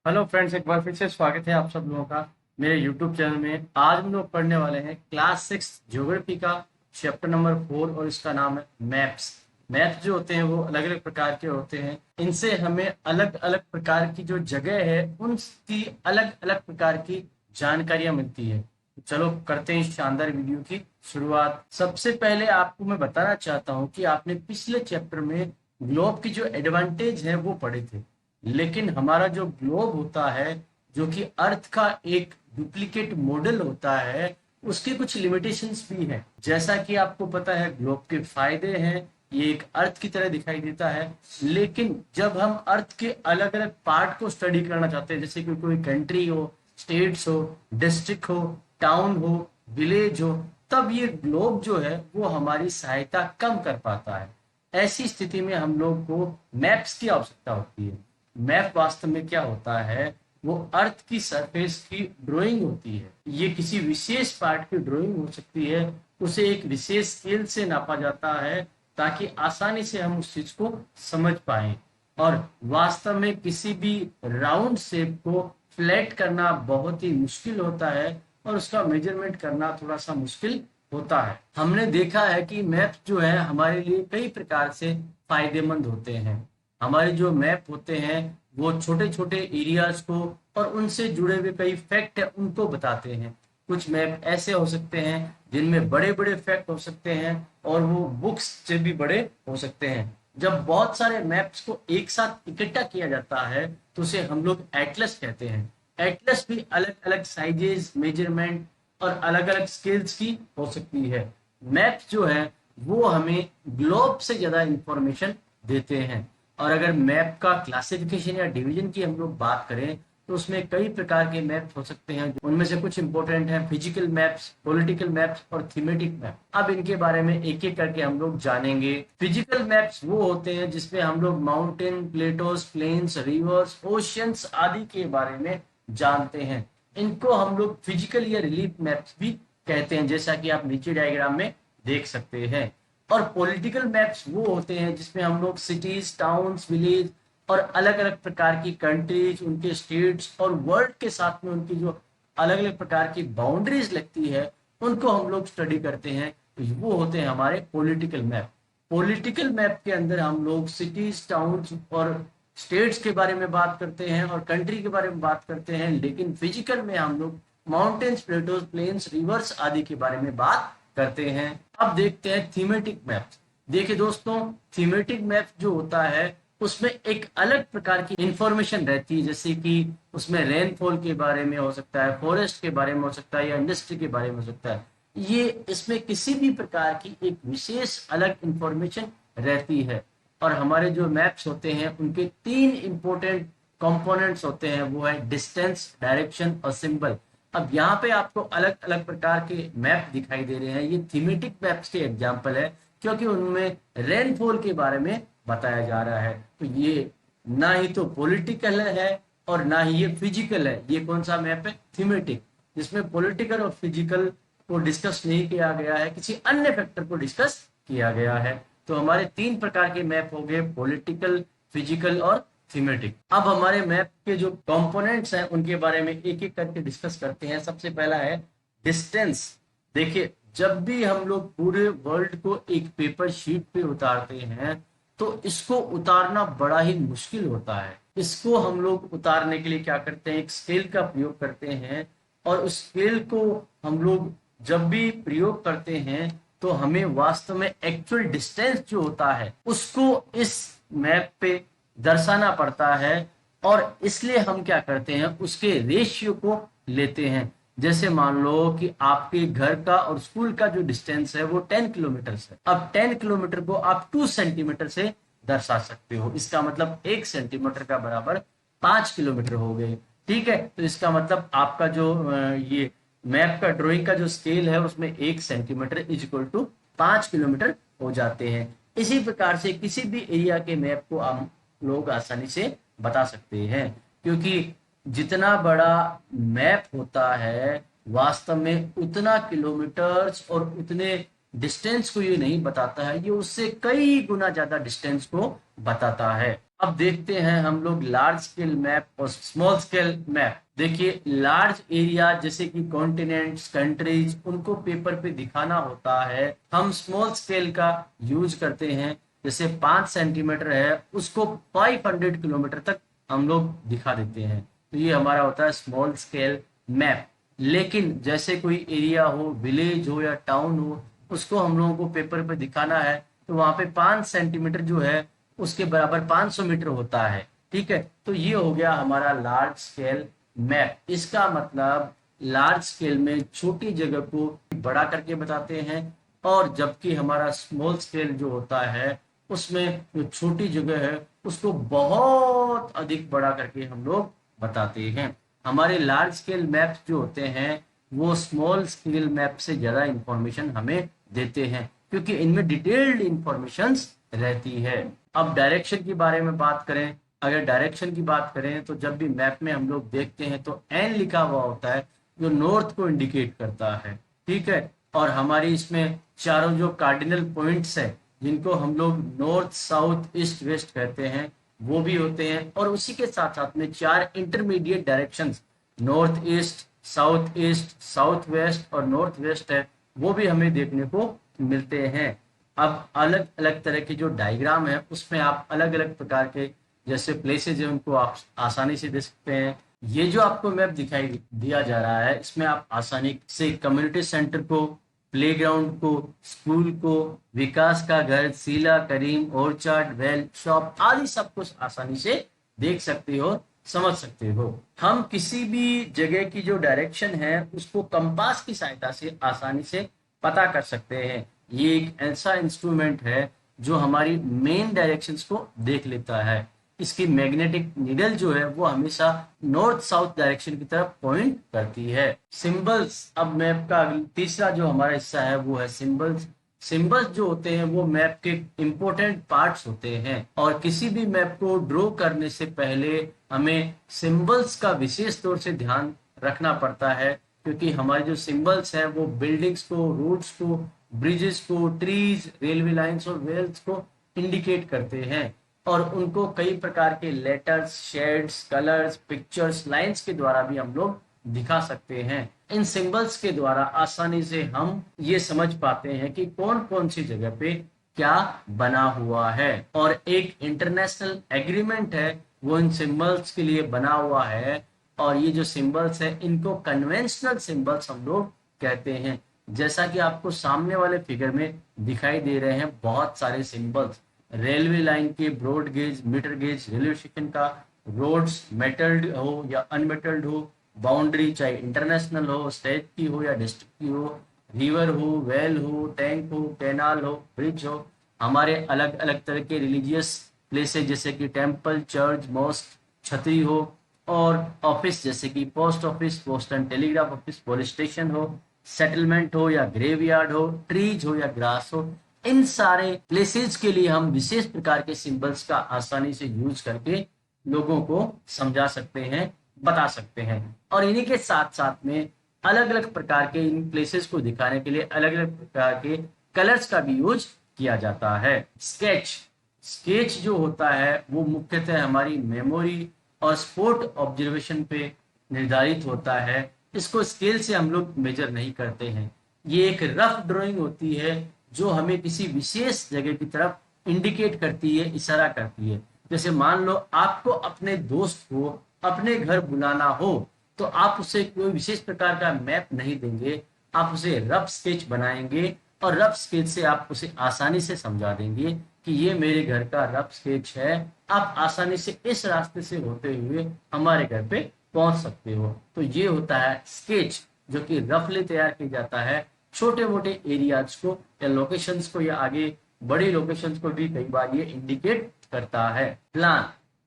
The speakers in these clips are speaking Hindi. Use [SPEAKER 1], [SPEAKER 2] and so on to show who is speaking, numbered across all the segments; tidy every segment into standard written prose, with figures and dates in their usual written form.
[SPEAKER 1] हेलो फ्रेंड्स, एक बार फिर से स्वागत है आप सब लोगों का मेरे यूट्यूब चैनल में। आज हम लोग पढ़ने वाले हैं क्लास 6 ज्योग्राफी का चैप्टर नंबर 4 और इसका नाम है मैप्स। मैप्स जो होते हैं वो अलग अलग प्रकार के होते हैं। इनसे हमें अलग अलग प्रकार की जो जगह है उनकी अलग अलग प्रकार की जानकारियां मिलती है। तो चलो करते हैं इस शानदार वीडियो की शुरुआत। सबसे पहले आपको मैं बताना चाहता हूँ कि आपने पिछले चैप्टर में ग्लोब की जो एडवांटेज है वो पढ़े थे, लेकिन हमारा जो ग्लोब होता है, जो कि अर्थ का एक डुप्लीकेट मॉडल होता है, उसके कुछ लिमिटेशंस भी हैं। जैसा कि आपको पता है ग्लोब के फायदे हैं, ये एक अर्थ की तरह दिखाई देता है। लेकिन जब हम अर्थ के अलग अलग पार्ट को स्टडी करना चाहते हैं, जैसे कि कोई कंट्री हो, स्टेट्स हो, डिस्ट्रिक्ट हो, टाउन हो, विलेज हो, तब ये ग्लोब जो है वो हमारी सहायता कम कर पाता है। ऐसी स्थिति में हम लोग को मैप्स की आवश्यकता होती है। मैप वास्तव में क्या होता है, वो अर्थ की सरफेस की ड्राइंग होती है। ये किसी विशेष पार्ट की ड्राइंग हो सकती है, उसे एक विशेष स्केल से नापा जाता है ताकि आसानी से हम उस चीज को समझ पाए। और वास्तव में किसी भी राउंड शेप को फ्लैट करना बहुत ही मुश्किल होता है और उसका मेजरमेंट करना थोड़ा सा मुश्किल होता है। हमने देखा है कि मैप जो है हमारे लिए कई प्रकार से फायदेमंद होते हैं। हमारे जो मैप होते हैं वो छोटे छोटे एरियाज को और उनसे जुड़े हुए कई फैक्ट है उनको बताते हैं। कुछ मैप ऐसे हो सकते हैं जिनमें बड़े बड़े फैक्ट हो सकते हैं और वो बुक्स से भी बड़े हो सकते हैं। जब बहुत सारे मैप्स को एक साथ इकट्ठा किया जाता है तो उसे हम लोग एटलस कहते हैं। एटलस भी अलग अलग साइजेस, मेजरमेंट और अलग अलग स्केल्स की हो सकती है। मैप जो है वो हमें ग्लोब से ज्यादा इंफॉर्मेशन देते हैं। और अगर मैप का क्लासिफिकेशन या डिवीजन की हम लोग बात करें तो उसमें कई प्रकार के मैप हो सकते हैं। उनमें से कुछ इंपॉर्टेंट हैं फिजिकल मैप्स, पॉलिटिकल मैप्स और थीमेटिक मैप। अब इनके बारे में एक एक करके हम लोग जानेंगे। फिजिकल मैप्स वो होते हैं जिसमें हम लोग mountains, plateaus, plains, rivers, oceans आदि के बारे में जानते हैं। इनको हम लोग फिजिकल या रिलीफ मैप्स भी कहते हैं, जैसा कि आप नीचे डायग्राम में देख सकते हैं। और पॉलिटिकल मैप्स वो होते हैं जिसमें हम लोग सिटीज, टाउन्स, विलेज और अलग अलग प्रकार की कंट्रीज, उनके स्टेट्स और वर्ल्ड के साथ में उनकी जो अलग अलग प्रकार की बाउंड्रीज लगती है उनको हम लोग स्टडी करते हैं। तो वो होते हैं हमारे पॉलिटिकल मैप। पॉलिटिकल मैप के अंदर हम लोग सिटीज, टाउन्स और स्टेट्स के बारे में बात करते हैं और कंट्री के बारे में बात करते हैं, लेकिन फिजिकल में हम लोग माउंटेन्स, प्लेटोज, प्लेन्स, रिवर्स आदि के बारे में बात करते हैं। अब देखते हैं थीमेटिक मैप। देखिए दोस्तों, थीमेटिक मैप जो होता है उसमें एक अलग प्रकार की इंफॉर्मेशन रहती है, जैसे कि उसमें रेनफॉल के बारे में हो सकता है, फॉरेस्ट के बारे में हो सकता है या इंडस्ट्री के बारे में हो सकता है। ये इसमें किसी भी प्रकार की एक विशेष अलग इंफॉर्मेशन रहती है। और हमारे जो मैप्स होते हैं उनके तीन इंपॉर्टेंट कंपोनेंट्स होते हैं, वो है डिस्टेंस, डायरेक्शन और सिंबल। अब यहाँ पे आपको अलग अलग प्रकार के मैप दिखाई दे रहे हैं। ये थीमेटिक मैप्स के एग्जाम्पल है क्योंकि उनमें रेनफॉल के बारे में बताया जा रहा है। तो ये ना ही तो पॉलिटिकल है और ना ही ये फिजिकल है। ये कौन सा मैप है? थीमेटिक, जिसमें पॉलिटिकल और फिजिकल को डिस्कस नहीं किया गया है, किसी अन्य फैक्टर को डिस्कस किया गया है। तो हमारे तीन प्रकार के मैप हो गए, पॉलिटिकल, फिजिकल और थीमेटिक। अब हमारे मैप के जो कंपोनेंट्स हैं उनके बारे में एक एक करके डिस्कस करते हैं। सबसे पहला है डिस्टेंस। देखिए, जब भी हम लोग पूरे वर्ल्ड को एक पेपर शीट पे उतारते हैं तो इसको उतारना बड़ा ही मुश्किल होता है। इसको हम लोग उतारने के लिए क्या करते हैं, एक स्केल का प्रयोग करते हैं। और उस स्केल को हम लोग जब भी प्रयोग करते हैं तो हमें वास्तव में एक्चुअल डिस्टेंस जो होता है उसको इस मैप पे दर्शाना पड़ता है। और इसलिए हम क्या करते हैं, उसके रेशियो को लेते हैं। जैसे मान लो कि आपके घर का और स्कूल का जो डिस्टेंस है वो 10 किलोमीटर है। अब 10 किलोमीटर को आप 2 सेंटीमीटर से दर्शा सकते हो। इसका मतलब 1 सेंटीमीटर का बराबर 5 किलोमीटर हो गए। ठीक है, तो इसका मतलब आपका जो ये मैप का ड्राइंग का जो स्केल है उसमें 1 centimetre is equal to 5 kilometre हो जाते हैं। इसी प्रकार से किसी भी एरिया के मैप को हम लोग आसानी से बता सकते हैं, क्योंकि जितना बड़ा मैप होता है वास्तव में उतना किलोमीटर्स और उतने डिस्टेंस को ये नहीं बताता है, ये उससे कई गुना ज्यादा डिस्टेंस को बताता है। अब देखते हैं हम लोग लार्ज स्केल मैप और स्मॉल स्केल मैप। देखिए, लार्ज एरिया जैसे कि कॉन्टिनेंट्स, कंट्रीज, उनको पेपर पे दिखाना होता है। हम स्मॉल स्केल का यूज करते हैं, जैसे 5 सेंटीमीटर है उसको 500 किलोमीटर तक हम लोग दिखा देते हैं। तो ये हमारा होता है स्मॉल स्केल मैप। लेकिन जैसे कोई एरिया हो, विलेज हो या टाउन हो, उसको हम लोगों को पेपर पे दिखाना है, तो वहां पे 5 सेंटीमीटर जो है उसके बराबर 500 मीटर होता है। ठीक है, तो ये हो गया हमारा लार्ज स्केल मैप। इसका मतलब लार्ज स्केल में छोटी जगह को बड़ा करके बताते हैं, और जबकि हमारा स्मॉल स्केल जो होता है उसमें जो छोटी जगह है उसको बहुत अधिक बड़ा करके हम लोग बताते हैं। हमारे लार्ज स्केल मैप जो होते हैं वो स्मॉल स्केल मैप से ज्यादा इंफॉर्मेशन हमें देते हैं, क्योंकि इनमें डिटेल्ड इंफॉर्मेशन रहती है। अब डायरेक्शन के बारे में बात करें, अगर डायरेक्शन की बात करें तो जब भी मैप में हम लोग देखते हैं तो एन लिखा हुआ होता है जो नॉर्थ को इंडिकेट करता है। ठीक है, और हमारी इसमें चारों जो कार्डिनल पॉइंट्स है जिनको हम लोग नॉर्थ, साउथ, ईस्ट, वेस्ट कहते हैं वो भी होते हैं, और उसी के साथ साथ में 4 intermediate directions, north east, south east, south west और नॉर्थ वेस्ट है, वो भी हमें देखने को मिलते हैं। अब अलग अलग तरह के जो डायग्राम है उसमें आप अलग अलग प्रकार के जैसे प्लेसेज है उनको आप आसानी से देख सकते हैं। ये जो आपको मैप दिखाई दिया जा रहा है इसमें आप आसानी से कम्युनिटी सेंटर को, प्लेग्राउंड को, स्कूल को, विकास का घर, शीला, करीम, ऑर्चर्ड, वेल, शॉप आदि सब कुछ आसानी से देख सकते हो, समझ सकते हो। हम किसी भी जगह की जो डायरेक्शन है उसको कंपास की सहायता से आसानी से पता कर सकते हैं। ये एक ऐसा इंस्ट्रूमेंट है जो हमारी मेन डायरेक्शंस को देख लेता है। इसकी मैग्नेटिक नीडल जो है वो हमेशा नॉर्थ साउथ डायरेक्शन की तरफ पॉइंट करती है। सिंबल्स, अब मैप का तीसरा जो हमारा हिस्सा है वो है सिंबल्स। सिंबल्स जो होते हैं वो मैप के इंपॉर्टेंट पार्ट्स होते हैं, और किसी भी मैप को ड्रॉ करने से पहले हमें सिंबल्स का विशेष तौर से ध्यान रखना पड़ता है, क्योंकि हमारे जो सिंबल्स हैं वो बिल्डिंग्स को, रोड्स को, ब्रिजेस को, ट्रीज, रेलवे लाइंस और वेल्स को इंडिकेट करते हैं, और उनको कई प्रकार के letters, shades, colours, pictures, lines के द्वारा भी हम लोग दिखा सकते हैं। इन सिंबल्स के द्वारा आसानी से हम ये समझ पाते हैं कि कौन कौन सी जगह पे क्या बना हुआ है, और एक इंटरनेशनल एग्रीमेंट है वो इन सिंबल्स के लिए बना हुआ है, और ये जो सिंबल्स है इनको कन्वेंशनल सिंबल्स हम लोग कहते हैं। जैसा कि आपको सामने वाले फिगर में दिखाई दे रहे हैं बहुत सारे सिंबल्स, रेलवे लाइन के, broad gauge, metre gauge, railway station का, रोड्स मेटल्ड हो या अनमेटल्ड हो, बाउंड्री चाहे इंटरनेशनल हो, स्टेट की हो या डिस्ट्रिक्ट की हो, रिवर हो, वेल हो, टैंक हो, कैनाल हो, ब्रिज हो, हमारे अलग अलग तरह के रिलीजियस प्लेसेस जैसे कि टेम्पल, चर्च, मॉस्क, छतरी हो, और ऑफिस जैसे कि post office, post and telegraph office, police station हो, सेटलमेंट हो या ग्रेवयार्ड हो, ट्रीज हो या ग्रास हो, इन सारे प्लेसेस के लिए हम विशेष प्रकार के सिंबल्स का आसानी से यूज करके लोगों को समझा सकते हैं, बता सकते हैं। और इन्हीं के साथ साथ में अलग अलग प्रकार के इन प्लेसेस को दिखाने के लिए अलग अलग प्रकार के कलर्स का भी यूज किया जाता है। स्केच, स्केच जो होता है वो मुख्यतः हमारी मेमोरी और स्पॉट ऑब्जर्वेशन पे निर्धारित होता है। इसको स्केल से हम लोग मेजर नहीं करते हैं। ये एक रफ ड्राइंग होती है जो हमें किसी विशेष जगह की तरफ इंडिकेट करती है, इशारा करती है। जैसे मान लो आपको अपने दोस्त को अपने घर बुलाना हो, तो आप उसे कोई विशेष प्रकार का मैप नहीं देंगे, आप उसे रफ स्केच बनाएंगे, और रफ स्केच से आप उसे आसानी से समझा देंगे कि ये मेरे घर का रफ स्केच है, आप आसानी से इस रास्ते से होते हुए हमारे घर पे पहुंच सकते हो। तो ये होता है स्केच, जो कि रफली तैयार किया जाता है छोटे मोटे एरियाज को या लोकेशंस को, या आगे बड़ी लोकेशंस को भी कई बार ये इंडिकेट करता है। प्लान,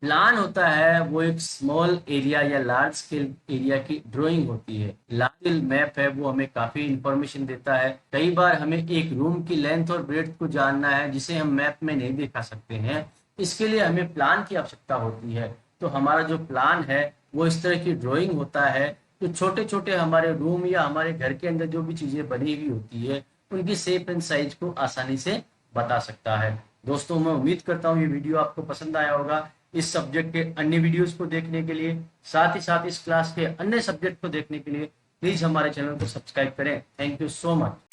[SPEAKER 1] प्लान होता है वो एक स्मॉल एरिया या लार्ज स्केल एरिया की ड्राइंग होती है। लार्ज मैप है वो हमें काफी इंफॉर्मेशन देता है। कई बार हमें एक रूम की लेंथ और ब्रेड्थ को जानना है जिसे हम मैप में नहीं दिखा सकते हैं, इसके लिए हमें प्लान की आवश्यकता होती है। तो हमारा जो प्लान है वो इस तरह की ड्राइंग होता है, तो छोटे छोटे हमारे रूम या हमारे घर के अंदर जो भी चीजें बनी हुई होती है उनकी शेप एंड साइज को आसानी से बता सकता है। दोस्तों, मैं उम्मीद करता हूँ ये वीडियो आपको पसंद आया होगा। इस सब्जेक्ट के अन्य वीडियोस को देखने के लिए, साथ ही साथ इस क्लास के अन्य सब्जेक्ट को देखने के लिए प्लीज हमारे चैनल को सब्सक्राइब करें। Thank you so much.